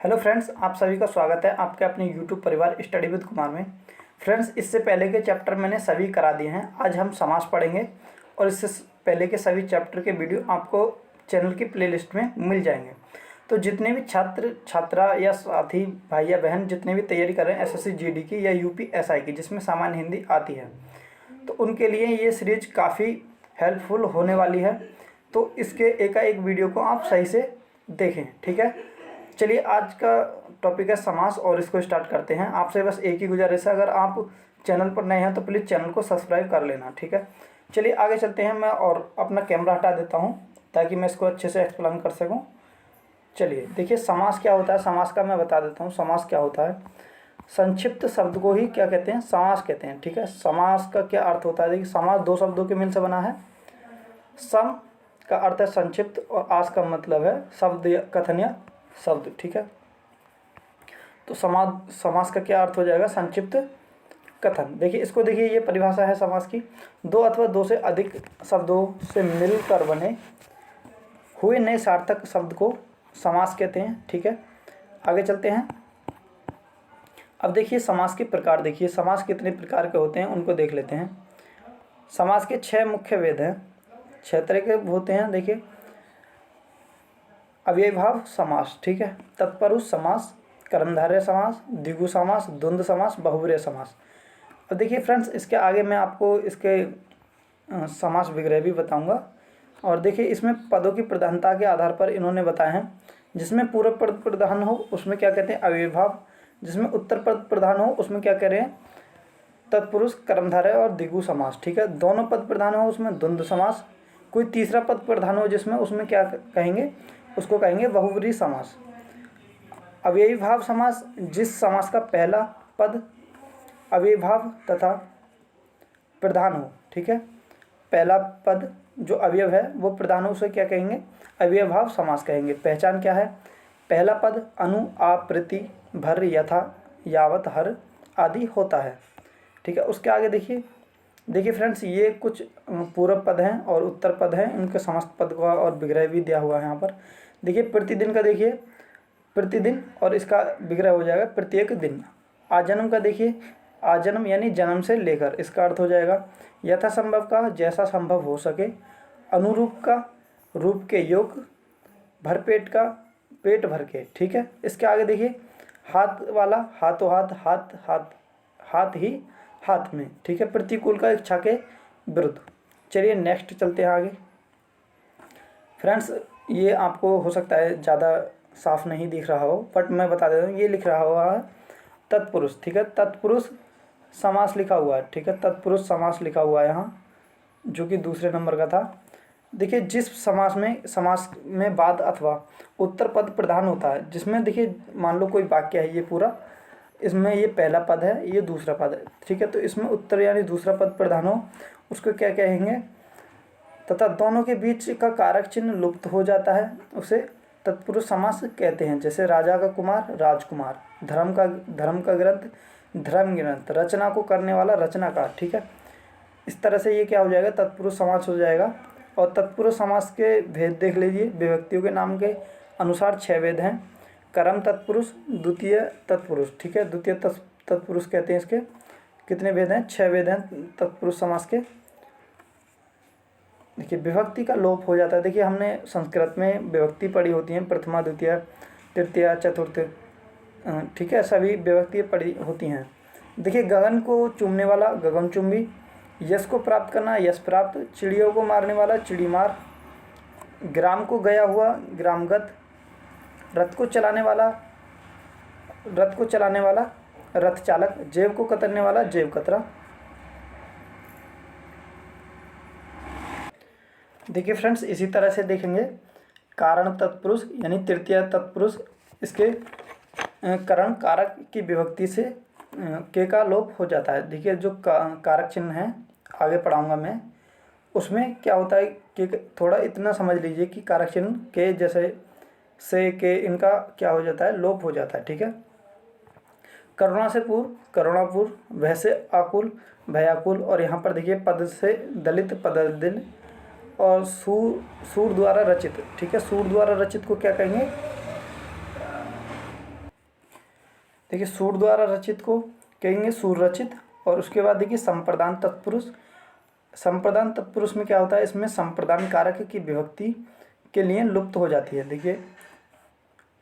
Hello friends, आप सभी का स्वागत है आपके अपने यूट्यूब परिवार स्टडी विद कुमार में। फ्रेंड्स, इससे पहले के चैप्टर मैंने सभी करा दिए हैं। आज हम समास पढ़ेंगे और इससे पहले के सभी चैप्टर के वीडियो आपको चैनल की प्लेलिस्ट में मिल जाएंगे। तो जितने भी छात्र छात्रा या साथी भाई या बहन जितने भी तैयारी कर रहे हैं एसएससी जीडी की या यूपी एसआई की, जिसमें सामान्य हिंदी आती है, तो उनके लिए ये सीरीज काफ़ी हेल्पफुल होने वाली है। तो इसके एक वीडियो को आप सही से देखें, ठीक है। चलिए, आज का टॉपिक है समास और इसको स्टार्ट करते हैं। आपसे बस एक ही गुजारिश है, अगर आप चैनल पर नए हैं तो प्लीज़ चैनल को सब्सक्राइब कर लेना, ठीक है। चलिए आगे चलते हैं। मैं और अपना कैमरा हटा देता हूं ताकि मैं इसको अच्छे से एक्सप्लेन कर सकूं। चलिए देखिए, समास क्या होता है। समास का मैं बता देता हूँ। समास क्या होता है, संक्षिप्त शब्द को ही क्या कहते हैं, समास कहते हैं, ठीक है। समास का क्या अर्थ होता है, देखिए समास दो शब्दों के मिल से बना है। सम का अर्थ है संक्षिप्त और आस का मतलब है शब्द या कथन या शब्द, ठीक है। तो समास का क्या अर्थ हो जाएगा, संक्षिप्त कथन। देखिए इसको, देखिए ये परिभाषा है समास की, दो अथवा दो से अधिक शब्दों से मिलकर बने हुए नए सार्थक शब्द को समास कहते हैं, ठीक है। आगे चलते हैं। अब देखिए समास के प्रकार, देखिए समास कितने प्रकार के होते हैं उनको देख लेते हैं। समास के 6 मुख्य भेद हैं, 6 तरह के होते हैं। देखिए, अव्ययीभाव समास, ठीक है, तत्पुरुष समास, कर्मधारय समास, द्विगु समास, द्वंद्व समास, बहुब्रीहि समास। अब देखिए फ्रेंड्स, इसके आगे मैं आपको इसके समास विग्रह भी बताऊंगा। और देखिए इसमें पदों की प्रधानता के आधार पर इन्होंने बताए हैं। जिसमें पूर्व पद प्रधान हो उसमें क्या कहते हैं, अव्ययीभाव। जिसमें उत्तर पद प्रधान हो उसमें क्या कह रहे हैं, तत्पुरुष, कर्मधारय और द्विगु समास, ठीक है। दोनों पद प्रधान हो उसमें द्वंद्व समास। कोई तीसरा पद प्रधान हो जिसमें, उसमें क्या कहेंगे, उसको कहेंगे बहुब्रीहि समास। अव्ययीभाव समास, जिस समास का पहला पद अव्ययीभाव तथा प्रधान हो, ठीक है, पहला पद जो अवयव है वो प्रधान हो, उसे क्या कहेंगे, अव्ययीभाव समास कहेंगे। पहचान क्या है, पहला पद अनु, आ, प्रति, भर, यथा, यावत, हर आदि होता है, ठीक है। उसके आगे देखिए फ्रेंड्स, ये कुछ पूर्व पद हैं और उत्तर पद हैं, उनके समस्त पद का और विग्रह भी दिया हुआ है यहाँ पर। देखिए प्रतिदिन का, देखिए प्रतिदिन और इसका विग्रह हो जाएगा प्रत्येक दिन। आजन्म का देखिए, आजन्म यानी जन्म से लेकर, इसका अर्थ हो जाएगा यथासंभव का, जैसा संभव हो सके। अनुरूप का, रूप के योग। भरपेट का, पेट भर के, ठीक है। इसके आगे देखिए, हाथ वाला, हाथों हाथ, हाथ हाथ, हाथ ही हाथ में, ठीक है। प्रतिकूल का, इच्छा के विरुद्ध। चलिए नेक्स्ट चलते हैं आगे। फ्रेंड्स, ये आपको हो सकता है ज़्यादा साफ नहीं दिख रहा हो, बट मैं बता देता हूँ। ये लिख रहा हुआ है तत्पुरुष, ठीक है, तत्पुरुष समास लिखा हुआ है, ठीक है, तत्पुरुष समास लिखा हुआ है यहाँ, जो कि दूसरे नंबर का था। देखिए जिस समास में बाद अथवा उत्तर पद प्रधान होता है, जिसमें देखिए मान लो कोई वाक्य है ये पूरा, इसमें ये पहला पद है, ये दूसरा पद है, ठीक है, तो इसमें उत्तर यानी दूसरा पद प्रधान हो, उसको क्या कहेंगे, तथा दोनों के बीच का कारक चिन्ह लुप्त हो जाता है, उसे तत्पुरुष समास कहते हैं। जैसे राजा का कुमार, राजकुमार, धर्म का ग्रंथ, धर्म ग्रंथ, रचना को करने वाला, रचनाकार, ठीक है। इस तरह से ये क्या हो जाएगा, तत्पुरुष समास हो जाएगा। और तत्पुरुष समास के भेद देख लीजिए। विभक्तियों के नाम के अनुसार 6 भेद हैं। कर्म तत्पुरुष, द्वितीय तत्पुरुष, ठीक है, द्वितीय तत्पुरुष कहते हैं इसके। कितने भेद हैं, 6 भेद हैं तत्पुरुष समास के। देखिए विभक्ति का लोप हो जाता है। देखिए हमने संस्कृत में विभक्ति पढ़ी होती हैं, प्रथमा, द्वितीय, तृतीय, चतुर्थ, ठीक है, सभी विभक्ति पढ़ी होती हैं। देखिए गगन को चूमने वाला, गगनचुंबी। यश को प्राप्त करना, यश प्राप्त। चिड़ियों को मारने वाला, चिड़ीमार। ग्राम को गया हुआ, ग्रामगत। रथ को चलाने वाला, रथ चालक। जेब को कतरने वाला, जेब कतरा। देखिए फ्रेंड्स, इसी तरह से देखेंगे कारण तत्पुरुष यानी तृतीय तत्पुरुष, इसके करण कारक की विभक्ति से के का लोप हो जाता है। देखिए जो कारक चिन्ह है, आगे पढ़ाऊंगा मैं, उसमें क्या होता है कि थोड़ा इतना समझ लीजिए कि कारक चिन्ह के जैसे से के, इनका क्या हो जाता है, लोप हो जाता है, ठीक है। करुणा से पूर्व, करुणापूर। भय से आकुल, भयाकुल। और यहाँ पर देखिए पद से दलित, पददिल। और सूर द्वारा रचित, ठीक है, सूर द्वारा रचित को क्या कहेंगे, देखिए सूर द्वारा रचित को कहेंगे सुरचित। और उसके बाद देखिए संप्रदान तत्पुरुष। संप्रदान तत्पुरुष में क्या होता है, इसमें संप्रदान कारक की विभक्ति के लिए लुप्त हो जाती है। देखिए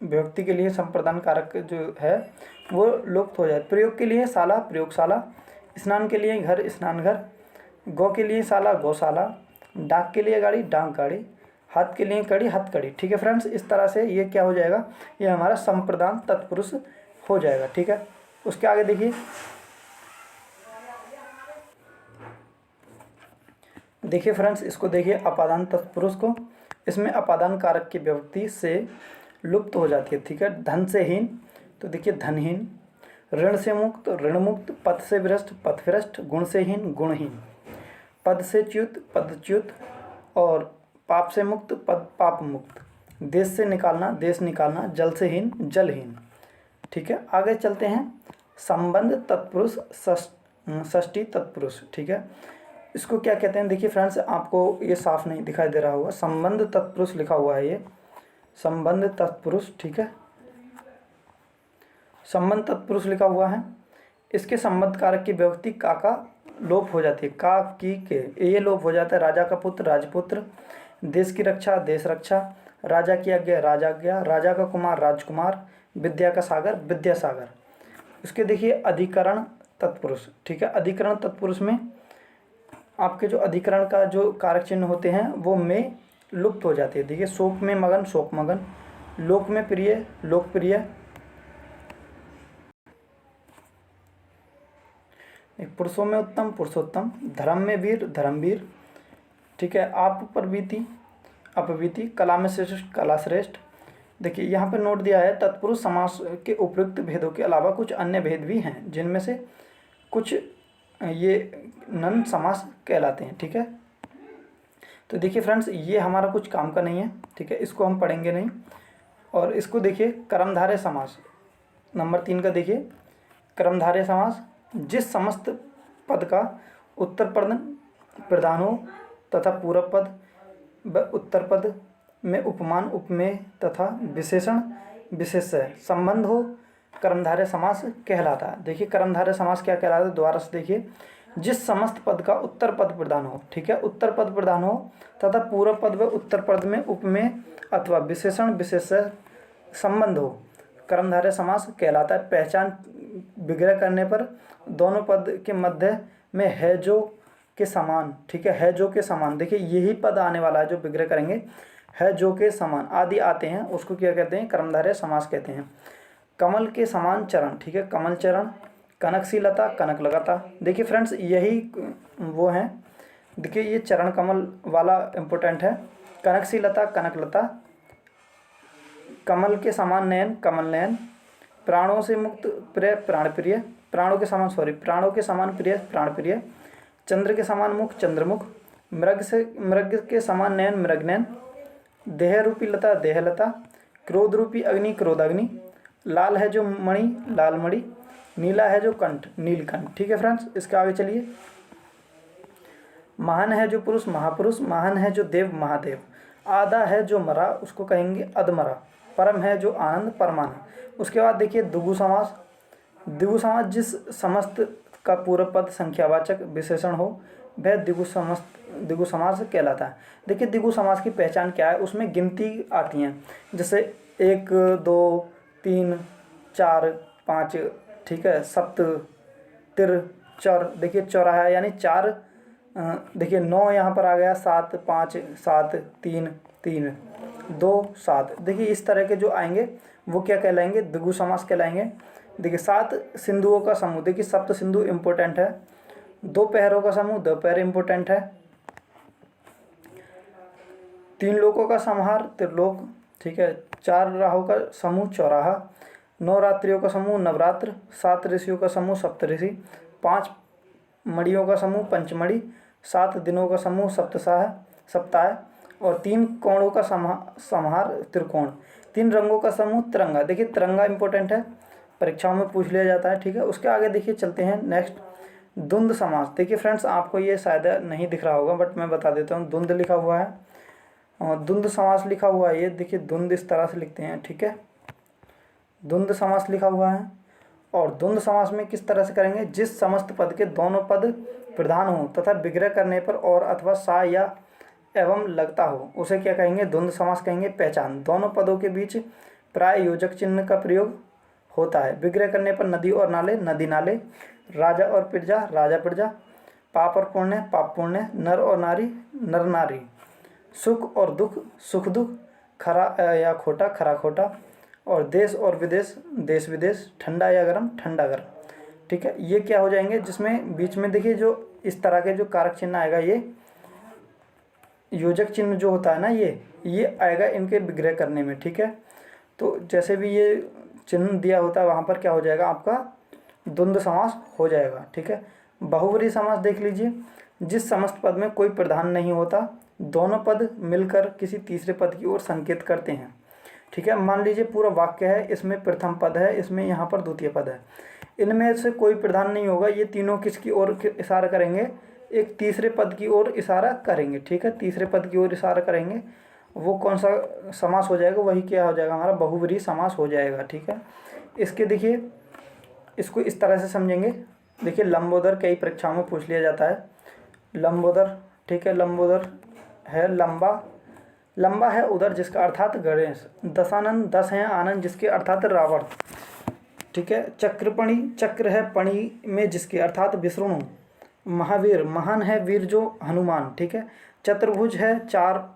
विभक्ति के लिए संप्रदान कारक जो है वो लुप्त हो जाए। प्रयोग के लिए शाला प्रयोगशाला, स्नान के लिए घर स्नानघर, गौ के लिए शाला गौशाला, डाक के लिए गाड़ी डाक गाड़ी, हाथ के लिए कड़ी हथकड़ी। ठीक है फ्रेंड्स, इस तरह से ये क्या हो जाएगा, ये हमारा संप्रदान तत्पुरुष हो जाएगा। ठीक है, उसके आगे देखिए, देखिए फ्रेंड्स इसको देखिए अपादान तत्पुरुष को, इसमें अपादान कारक की विभक्ति से लुप्त हो जाती है। ठीक है, धन से हीन तो देखिए धनहीन, ऋण से मुक्त ऋण मुक्त, पद से भ्रष्ट पथभ्रष्ट, गुण से हीन गुणहीन, पद से च्युत पदच्युत, और पाप से मुक्त पद पाप मुक्त, देश से निकालना देश निकालना, जल से हीन जलहीन। ठीक है, आगे चलते हैं। संबंध तत्पुरुष षष्ठी तत्पुरुष। ठीक है, इसको क्या कहते हैं, देखिए फ्रेंड्स आपको ये साफ नहीं दिखाई दे रहा होगा, संबंध तत्पुरुष लिखा हुआ है, ये संबंध तत्पुरुष। ठीक है, संबंध तत्पुरुष लिखा हुआ है। इसके संबंध कारक की विभक्ति का लोप हो जाती है, का की के, ये लोप हो जाता है। राजा का पुत्र राजपुत्र, देश की रक्षा देश रक्षा, राजा की आज्ञा राजाज्ञा, राजा का कुमार राजकुमार, विद्या का सागर विद्यासागर। उसके देखिए अधिकरण तत्पुरुष। ठीक है, अधिकरण तत्पुरुष में आपके जो अधिकरण का जो कारक चिन्ह होते हैं वो में लुप्त हो जाती है। देखिए शोक में मगन शोक मगन, लोक में प्रिय लोकप्रिय, पुरुषों में उत्तम पुरुषोत्तम, धर्म में वीर धर्मवीर। ठीक है, आप पर बीती अपबीती, कला में श्रेष्ठ कला श्रेष्ठ। देखिए यहाँ पर नोट दिया है, तत्पुरुष समास के उपयुक्त भेदों के अलावा कुछ अन्य भेद भी हैं, जिनमें से कुछ ये नन समास कहलाते हैं। ठीक है, तो देखिए फ्रेंड्स ये हमारा कुछ काम का नहीं है। ठीक है, इसको हम पढ़ेंगे नहीं। और इसको देखिए कर्मधारय समास नंबर 3 का देखिए, कर्मधारय समास, जिस समस्त पद का उत्तर पद प्रधान हो तथा पूर्व पद व उत्तर पद में उपमान उपमेय तथा विशेषण विशेष्य संबंध हो, कर्मधारय समास कहलाता है। देखिए कर्मधारय समास क्या कहलाता है, दोबारा से देखिए, जिस समस्त पद का उत्तर पद प्रधान हो। ठीक है, उत्तर पद प्रधान हो तथा पूर्व पद व उत्तर पद में उपमेय अथवा विशेषण विशेष्य संबंध हो, कर्मधारय समास कहलाता है। पहचान विग्रह करने पर दोनों पद के मध्य में है जो के समान। ठीक है जो के समान, देखिए यही पद आने वाला है जो विग्रह करेंगे, है जो के समान आदि आते हैं, उसको क्या कहते हैं, कर्मधारय समास कहते हैं। कमल के समान चरण। ठीक है, कमल चरण, कनक लता कनक लगाता। देखिए फ्रेंड्स यही वो हैं, देखिए ये चरण कमल वाला इम्पोर्टेंट है। कनक लता कनक लता, कमल के समान नयन कमल नयन, प्राणों से मुक्त प्रिय प्राण प्रिय, प्राणों के समान प्रिय प्राण प्रिय, चंद्र के समान मुख चंद्रमुख, मृग के समान नयन मृग नयन, देह रूपी लता देहलता, क्रोध रूपी अग्नि क्रोधाग्नि, लाल है जो मणि लाल मणि, नीला है जो कंठ नीलकंठ। ठीक है फ्रेंड्स, इसके आगे चलिए। महान है जो पुरुष महापुरुष, महान है जो देव महादेव, आधा है जो मरा उसको कहेंगे अधमरा, परम है जो आनंद परमानंद। उसके बाद देखिए द्विगु समास। द्विगु समास, जिस समस्त का पूर्व पद संख्यावाचक विशेषण हो वह द्विगु समास कहलाता है। देखिए द्विगु समास की पहचान क्या है, उसमें गिनती आती हैं, जैसे 1 2 3 4 5। ठीक है, सप्त तिर चौर, देखिए चौराहा यानी 4, देखिए 9 यहाँ पर आ गया, 7 5 7 3 3 2 7। देखिए इस तरह के जो आएंगे वो क्या कहलाएंगे, द्विगु समास कहलाएंगे। देखिए 7 सिंधुओं का समूह, देखिए सप्त सिंधु इम्पोर्टेंट है। 2 पैरों का समूह 2 पैर इम्पोर्टेंट है। 3 लोकों का संहार त्रिलोक। ठीक है, 4 राहों का समूह चौराहा, 9 रात्रियों का समूह नवरात्र, 7 ऋषियों का समूह सप्तऋषि, 5 मणियों का समूह पंचमणि, 7 दिनों का समूह सप्ताह, और 3 कोणों का संहार त्रिकोण, 3 रंगों का समूह तिरंगा। देखिए तिरंगा इंपॉर्टेंट है, परीक्षाओं में पूछ लिया जाता है। ठीक है, उसके आगे देखिए चलते हैं नेक्स्ट, द्वंद्व समास। देखिए फ्रेंड्स आपको ये शायद नहीं दिख रहा होगा बट मैं बता देता हूँ, द्वंद्व लिखा हुआ है और द्वंद्व समास लिखा हुआ है। ये देखिए द्वंद्व इस तरह से लिखते हैं। ठीक है, द्वंद्व समास लिखा हुआ है और द्वंद्व समास में किस तरह से करेंगे, जिस समस्त पद के दोनों पद प्रधान हो तथा विग्रह करने पर और अथवा सा या एवं लगता हो उसे क्या कहेंगे, द्वंद्व समास कहेंगे। पहचान, दोनों पदों के बीच प्राय योजक चिन्ह का प्रयोग होता है। विग्रह करने पर नदी और नाले, नदी नाले। राजा और प्रजा, राजा प्रजा। पाप और पुण्य, पाप पुण्य। नर और नारी, नर नारी। सुख और दुख, सुख दुख। खरा या खोटा, खरा खोटा। और देश और विदेश, देश विदेश। ठंडा या गर्म, ठंडा गर्म। ठीक है, ये क्या हो जाएंगे, जिसमें बीच में देखिए जो इस तरह के जो कारक चिन्ह आएगा, ये योजक चिन्ह जो होता है ना, ये आएगा इनके विग्रह करने में। ठीक है, तो जैसे भी ये चिन्ह दिया होता है वहाँ पर क्या हो जाएगा, आपका द्वंद्व समास हो जाएगा। ठीक है, बहुब्रीहि समास देख लीजिए। जिस समस्त पद में कोई प्रधान नहीं होता, दोनों पद मिलकर किसी तीसरे पद की ओर संकेत करते हैं। ठीक है, मान लीजिए पूरा वाक्य है, इसमें प्रथम पद है, इसमें यहाँ पर द्वितीय पद है, इनमें से कोई प्रधान नहीं होगा, ये तीनों किसकी ओर इशारा करेंगे, एक तीसरे पद की ओर इशारा करेंगे। ठीक है, तीसरे पद की ओर इशारा करेंगे, वो कौन सा समास हो जाएगा, वही क्या हो जाएगा, हमारा बहुब्रीहि समास हो जाएगा। ठीक है, इसके देखिए, इसको इस तरह से समझेंगे। देखिए लंबोदर कई परीक्षाओं में पूछ लिया जाता है, लंबोदर। ठीक है, लंबोदर है लंबा, लंबा है उदर जिसका अर्थात गणेश। दशानन, दस हैं आनंद जिसके अर्थात रावण। ठीक है, चक्रपणि, चक्र है पणि में जिसके अर्थात विष्णु। महावीर, महान है वीर जो हनुमान। ठीक है, चतुर्भुज है, चार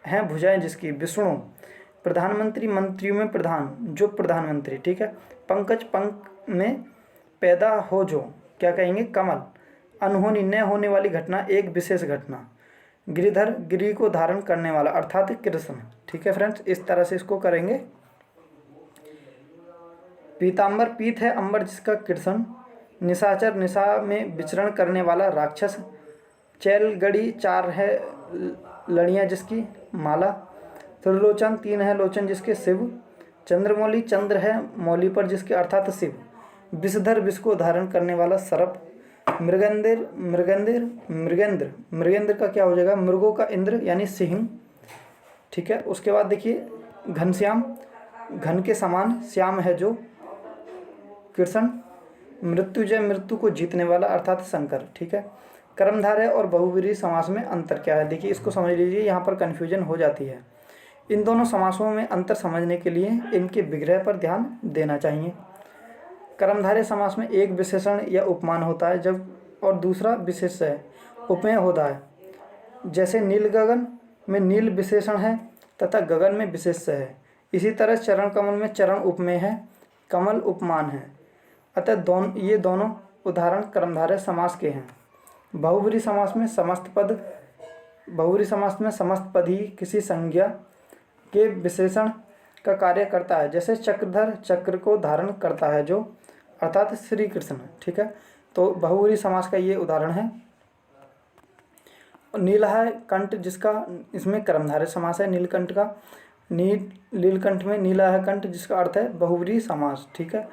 हैं भुजाएं जिसकी, विष्णु। प्रधानमंत्री, मंत्रियों में प्रधान, जो प्रधानमंत्री। ठीक है, पंकज, पंख में पैदा हो जो, क्या कहेंगे, कमल। अनहोनी, न होने वाली घटना, एक विशेष घटना। गिरिधर, गिरि को धारण करने वाला अर्थात कृष्ण। ठीक है फ्रेंड्स, इस तरह से इसको करेंगे। पीताम्बर, पीत है अंबर जिसका कृष्ण। निशाचर, निशा में विचरण करने वाला राक्षस। चैलगड़ी, चार है लड़ियाँ जिसकी, माला। त्रिलोचन, तीन है लोचन जिसके, शिव। चंद्रमौली, चंद्र है मौली पर जिसके अर्थात शिव। विषधर, विष को धारण करने वाला सर्प। मृगेंद्र, मृगेंद्र, मृगेंद्र, मृगेंद्र का क्या हो जाएगा, मृगों का इंद्र यानी सिंह। ठीक है, उसके बाद देखिए घनश्याम, घन के समान, श्याम है जो, कृष्ण। मृत्युजय, मृत्यु को जीतने वाला अर्थात शंकर। ठीक है, कर्मधारय और बहुब्रीहि समास में अंतर क्या है, देखिए इसको समझ लीजिए, यहाँ पर कन्फ्यूजन हो जाती है। इन दोनों समासों में अंतर समझने के लिए इनके विग्रह पर ध्यान देना चाहिए। कर्मधारय समास में एक विशेषण या उपमान होता है जब, और दूसरा विशेष्य उपमेय होता है। जैसे नील गगन में नील विशेषण है तथा गगन में विशेष्य है। इसी तरह चरण कमल में चरण उपमेय है, कमल उपमान है। अतः ये दोनों उदाहरण कर्मधारय समास के हैं। बहुब्रीहि समास में समस्त पद, बहुब्रीहि समास में समस्त पद ही किसी संज्ञा के विशेषण का कार्य करता है। जैसे चक्रधर, चक्र को धारण करता है जो, अर्थात श्री कृष्ण। ठीक है, तो बहुब्रीहि समास का ये उदाहरण है। नीला है कंठ जिसका, इसमें कर्मधारय समास है नीलकंठ का। नीलकंठ में नीला है कंठ जिसका अर्थ है बहुब्रीहि समास। ठीक है,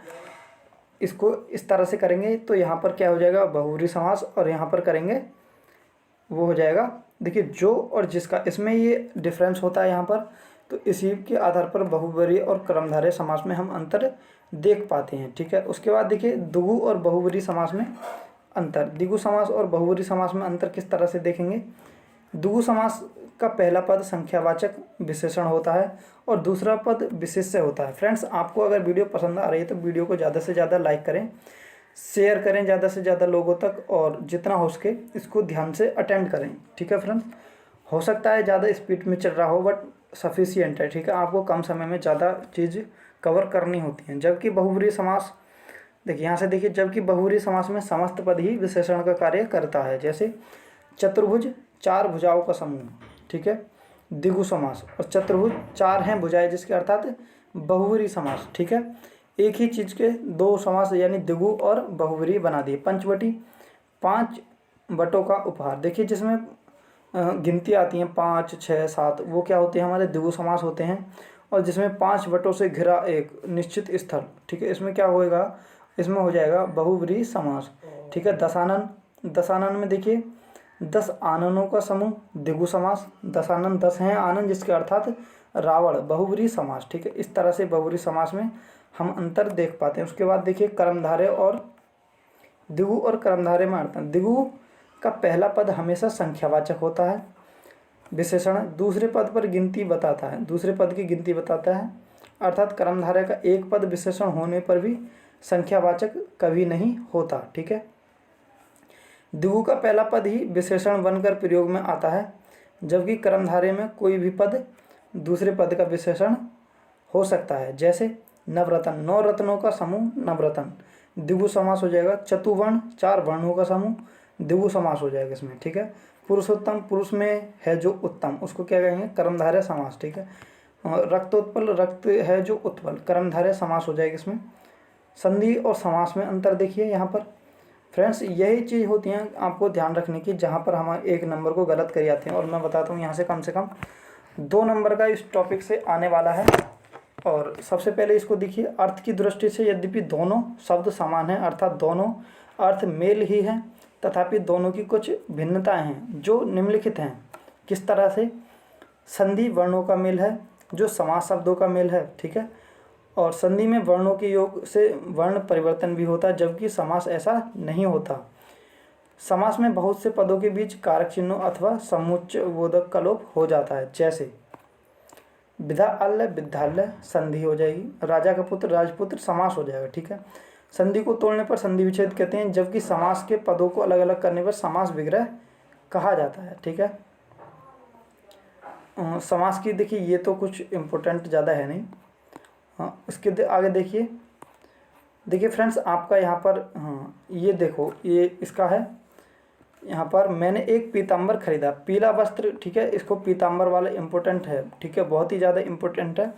इसको इस तरह से करेंगे तो यहाँ पर क्या हो जाएगा, बहुब्रीहि समास, और यहाँ पर करेंगे वो हो जाएगा, देखिए जो और जिसका, इसमें ये डिफरेंस होता है यहाँ पर। तो इसी के आधार पर बहुब्रीहि और कर्मधारय समास में हम अंतर देख पाते हैं। ठीक है, उसके बाद देखिए द्विगु और बहुब्रीहि समास में अंतर। द्विगु समास और बहुब्रीहि समास में अंतर किस तरह से देखेंगे। द्विगु समास का पहला पद संख्यावाचक विशेषण होता है और दूसरा पद विशेष्य होता है। फ्रेंड्स, आपको अगर वीडियो पसंद आ रही है तो वीडियो को ज़्यादा से ज़्यादा लाइक करें, शेयर करें ज़्यादा से ज़्यादा लोगों तक, और जितना हो सके इसको ध्यान से अटेंड करें। ठीक है फ्रेंड्स, हो सकता है ज़्यादा स्पीड में चल रहा हो बट सफिशियंट है। ठीक है, आपको कम समय में ज़्यादा चीज़ कवर करनी होती हैं। जबकि बहुब्रीहि समास, देखिए यहाँ से देखिए, जबकि बहुब्रीहि समास में समस्त पद ही विशेषण का कार्य करता है। जैसे चतुर्भुज, चार भुजाओं का समूह। ठीक है, द्विगु समास। और चतुर्भुज, चार हैं भुजाएं जिसके अर्थात बहुब्रीहि समास। ठीक है, एक ही चीज़ के दो समास यानी द्विगु और बहुब्रीहि बना दिए। पंचवटी, पांच वटों का उपहार। देखिए जिसमें गिनती आती हैं 5, 6, 7, वो क्या होते हैं, हमारे द्विगु समास होते हैं। और जिसमें 5 वटों से घिरा एक निश्चित स्थल। ठीक है, इसमें क्या होएगा, इसमें हो जाएगा बहुब्रीहि समास। ठीक है, दशानन, दशानन में देखिए 10 आननों का समूह, द्विगु समास। दशानन, 10 हैं आनन जिसके अर्थात रावण, बहुब्रीहि समास। ठीक है, इस तरह से बहुब्रीहि समास में हम अंतर देख पाते हैं। उसके बाद देखिए कर्मधारय और द्विगु और कर्मधारय में अर्थ। द्विगु का पहला पद हमेशा संख्यावाचक होता है, विशेषण दूसरे पद पर गिनती बताता है, दूसरे पद की गिनती बताता है, अर्थात कर्मधारय का एक पद विशेषण होने पर भी संख्यावाचक कभी नहीं होता। ठीक है, द्विगु का पहला पद ही विशेषण बनकर प्रयोग में आता है, जबकि कर्मधारय में कोई भी पद दूसरे पद का विशेषण हो सकता है। जैसे नवरत्न, 9 रत्नों का समूह नवरत्न, द्विगु समास हो जाएगा। चतुवर्ण, 4 वर्णों का समूह, द्विगु समास हो जाएगा इसमें। ठीक है, पुरुषोत्तम, पुरुष में है जो उत्तम, उसको क्या कहेंगे, कर्मधारय समास। ठीक है, रक्तोत्पल, रक्त है जो उत्पल, कर्मधारय समास हो जाएगा इसमें। संधि और समास में अंतर देखिए यहाँ पर फ्रेंड्स, यही चीज़ होती हैं आपको ध्यान रखने की, जहाँ पर हम एक नंबर को गलत कर जाते हैं। और मैं बताता हूँ यहाँ से कम 2 नंबर का इस टॉपिक से आने वाला है। और सबसे पहले इसको देखिए, अर्थ की दृष्टि से यद्यपि दोनों शब्द समान हैं, अर्थात दोनों अर्थ मेल ही हैं, तथापि दोनों की कुछ भिन्नताएं हैं जो निम्नलिखित हैं। किस तरह से, संधि वर्णों का मेल है, जो समास शब्दों का मेल है। ठीक है, और संधि में वर्णों के योग से वर्ण परिवर्तन भी होता है, जबकि समास ऐसा नहीं होता। समास में बहुत से पदों के बीच कारक चिन्हों अथवा समुच्चय बोधक का लोप हो जाता है। जैसे विद्यालय, विद्यालय संधि हो जाएगी, राजा का पुत्र, राजपुत्र समास हो जाएगा। ठीक है, संधि को तोड़ने पर संधि विच्छेद कहते हैं, जबकि समास के पदों को अलग अलग करने पर समास विग्रह कहा जाता है। ठीक है, समास की देखिए ये तो कुछ इम्पोर्टेंट ज़्यादा है नहीं। इसके आगे देखिए फ्रेंड्स, आपका यहाँ पर ये देखो, ये इसका है, यहाँ पर मैंने एक पीताम्बर खरीदा, पीला वस्त्र। ठीक है, इसको पीताम्बर वाला इम्पोर्टेंट है। ठीक है, बहुत ही ज़्यादा इम्पोर्टेंट है।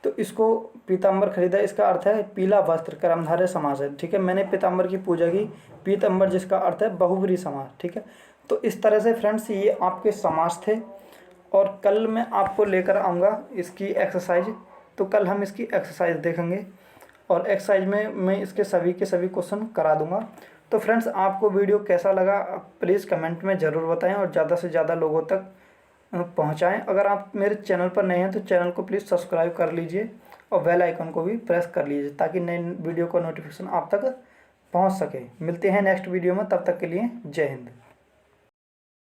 तो इसको पीताम्बर खरीदा, इसका अर्थ है पीला वस्त्र, कर्मधारय समास है। ठीक है, मैंने पीताम्बर की पूजा की, पीताम्बर जिसका अर्थ है बहुब्रीहि समास। ठीक है, तो इस तरह से फ्रेंड्स ये आपके समास थे। और कल मैं आपको लेकर आऊँगा इसकी एक्सरसाइज, तो कल हम इसकी एक्सरसाइज देखेंगे और एक्सरसाइज में मैं इसके सभी के सभी क्वेश्चन करा दूंगा। तो फ्रेंड्स, आपको वीडियो कैसा लगा प्लीज़ कमेंट में ज़रूर बताएं और ज़्यादा से ज़्यादा लोगों तक पहुंचाएं। अगर आप मेरे चैनल पर नए हैं तो चैनल को प्लीज़ सब्सक्राइब कर लीजिए और बेल आइकन को भी प्रेस कर लीजिए, ताकि नए वीडियो का नोटिफिकेशन आप तक पहुंच सके। मिलते हैं नेक्स्ट वीडियो में, तब तक के लिए जय हिंद।